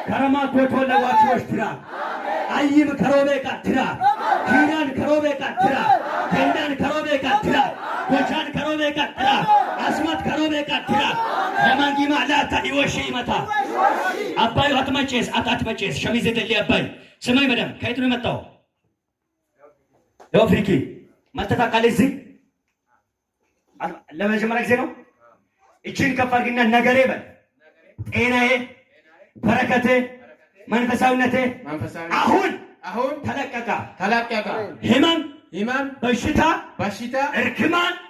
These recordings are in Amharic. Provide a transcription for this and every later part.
ከረማ ኮቶለ ዋቾች ትራ አይም ከሮቤ ቃትራ ኪናን ከሮቤ ቃትራ ገንዳን ከሮቤ ቃትራ ጎቻን ከሮቤ ቃትራ አስማት ከሮቤ ቃትራ ለማንጊማ ላታ ይወሽ ይመታ አባይ አትመቼስ ሸሚዝ ደሊ አባይ ስማይ መዳም ከየት ነው የመጣው? አፍሪካ መተታ ቃልዚ ለመጀመሪያ ጊዜ ነው። እቺን ከፋርግና ነገሬ በል ጤናዬ በረከቴ መንፈሳዊነቴ አሁን ተለቀቀ ህመም በሽታ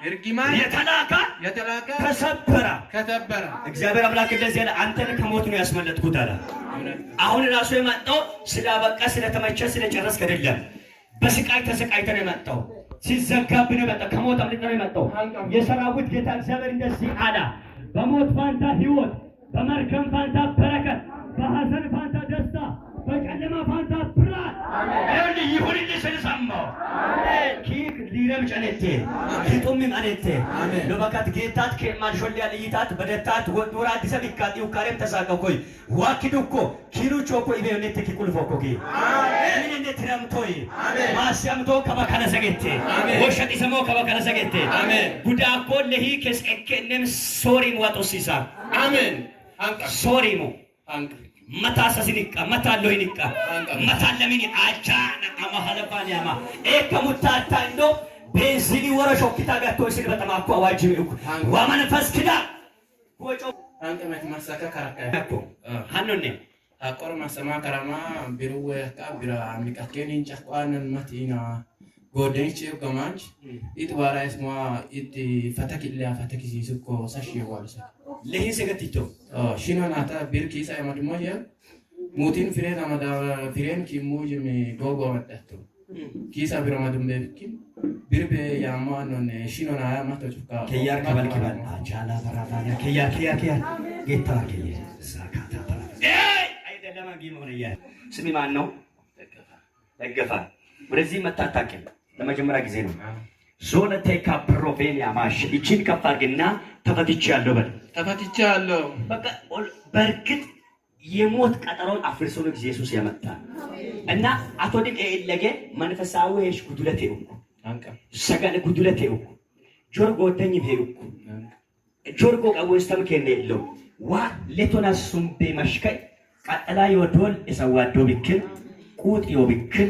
እርግማን የተላከ ተሰበረ። እግዚአብሔር አምላክ እንደዚህ ያለ አንተን ከሞት ነው ያስመለጥኩት አለ። አሁን ራሱ የመጣው ስላበቃ ስለተመቸ ስለጨረስክ አይደለም። በስቃይ ተሰቃይተን የመጣው ሲዘጋብን የመጣው ከሞት አምልጠን የመጣው የሰራዊት ጌታ እግዚአብሔር እንደዚህ አለ። በሞት ፋንታ ህይወት፣ በመርገም ፋንታ በረከት፣ በሐዘን ፋንታ ደስታ፣ በጨለማ ፋንታ ብርሃን ይሁንልኝ ስል ሰማሁ። ኪክ ሊረም ጨነቴ ኪጡም ማለቴ ለበካት ጌታት ከማልሾል ያለ ይታት በደታት ወዱራ ዲሰቢካቲ ወካረም ተሳቀቆይ ዋኪዱኮ ኪሩቾኮ ይበኔት ኪቁልፎኮ አሜን እንደ ትራምቶይ ማስያምቶ ከበከለ ሰገቴ ወሸቲ ሰሞ ከበከለ ሰገቴ አሜን ጉዳኮ ለሂ ከስከነም ሶሪም ዋጦሲሳ አሜን አንቀ ሶሪሙ አንቀ መታሰስኒቃ መታሎይኒቃ መታለሚኒ አቻና አማሃለባኒያማ ኤከሙታታ እንዶ ቤንዚኒ ወረሾ ኪታጋቶ ሲል በተማኩ አዋጅ ይኩ ወመንፈስ ክዳ ወጮ አንቀመት ማሳካ ካራካያኮ ሃኖኔ አቆር ማሰማ ከራማ ቢሩዌ ካቢራ ሚካኬኒ ጫቋንን ማቲና ጎደንቺ ገማንች ኢትዋራይስ ማ ኢት ፈተኪላ ፈተኪሲስኮ ሳሽዋልሳ ለሂን ሰገቲቶ ሽናናታ ቢርኪሳ ያማድሞየ ሙቲን ፍሬን አማዳ ፍሬን ኪሙጅ ሚ ጎጎ መጣቶ ኪሳ ቢራማዱም በኪም ቢርቤ ያማኖን ሽኖና ያማቶቹካ ከያር ከባልከባል አቻላ ተራታኛ ከያ ጌታ ከየ ሳካታ አይደለም ጊሞነያ ስሚ ማን ነው ደገፋ ወደዚህ መታታቀም ለመጀመሪያ ጊዜ ነው። ዞነቴካ ፕሮቬኒያ ማሽ እቺን ከፋርግና ተፈትቻለሁ በል ተፈትቻለሁ። በቃ በርግጥ የሞት ቀጠሮን አፍርሶ ነው ኢየሱስ ያመጣ እና አቶ ድን ኤለገ መንፈሳዊ ሄሽ ጉድለቴ ነው አንቀ ሰጋለ ጉድለቴ ነው ጆርጎ ተኝ ነው ጆርጎ ቀወስተም ከነለው ዋ ለቶናሱም በመሽከይ ቀጠላ ይወዶል እሰዋዶ ቢክል ቁጥ ይወብክል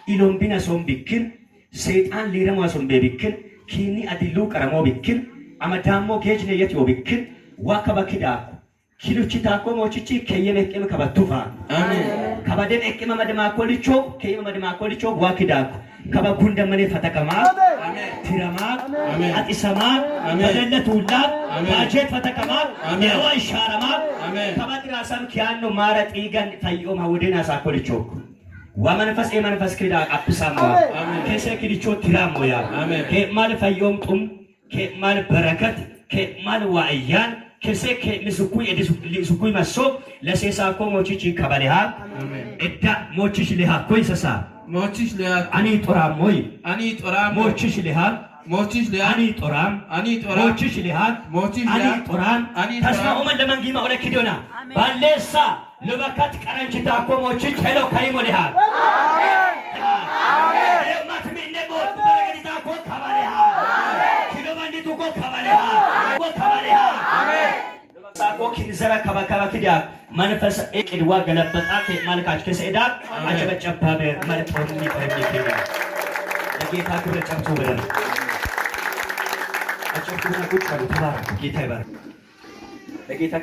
ኢሎምቢና ሶም ቢክል ሰይጣን ሊረማ ሶም ቢክል ኪኒ አዲሉ ቀረሞ ቢክል አመዳሞ ጌጅነ የትዮ ቢክል ዋከባኪዳ ኪሉቺ ታኮ ሞቺቺ ከየመቀመ ከበቱፋ አሜን ከበደም እቀመ መደማ ኮልቾ ከየመ መደማ ኮልቾ ዋኪዳ ከበኩን ደመኔ ፈተከማ አሜን ትራማ አሜን አጥሰማ በለለቱላ ባጀት ፈተከማ የዋይ ሻራማ አሜን ከበድራሰም ኪያኖ ማረጥ ይገን ታይኦ ማውደና ሳኮልቾ ወመንፈስ የመንፈስ ክዳ አብሳማ ከሰክሪቾ ትራሞያ ከማል ፈዮም ጡም ከማል በረከት ከማል ዋያን ከሰክ ምስኩይ እድስኩይ ማሶ ለሴሳኮ ሞቺቺ ከበለሃ እዳ ሞቺሽ ለሃ ኮይሰሳ ሞቺሽ ለሃ አኒ ጦራሞይ ሞቺሽ ለሃ አኒ ጦራም ሞቺሽ ለሃ አኒ ጦራም ተስፋው ለመንጊማ ወለ ኪዶና ባለሳ ለበካት ቀረንቺታ ኮሞቺ ሄሎ ካይሞ ለሃ አሜን የማትም እንደቦት በረገዲታ ኮ ከበለሃ ኪዶ ባንዲቱ ኮ ከበለሃ አሜን ሳቆ ኪንዘራ ከባካባ ኪዳ መንፈስ እቅድዋ ገለበጣ ከማልካች ከሰይዳ አጨበጨባበ መልጦኒ በሚከዳ ለጌታ ክብር ጨብጡ ብለን አጨብጡና ቁጭ አሉ ተባረክ ጌታ ይባርክ ለጌታ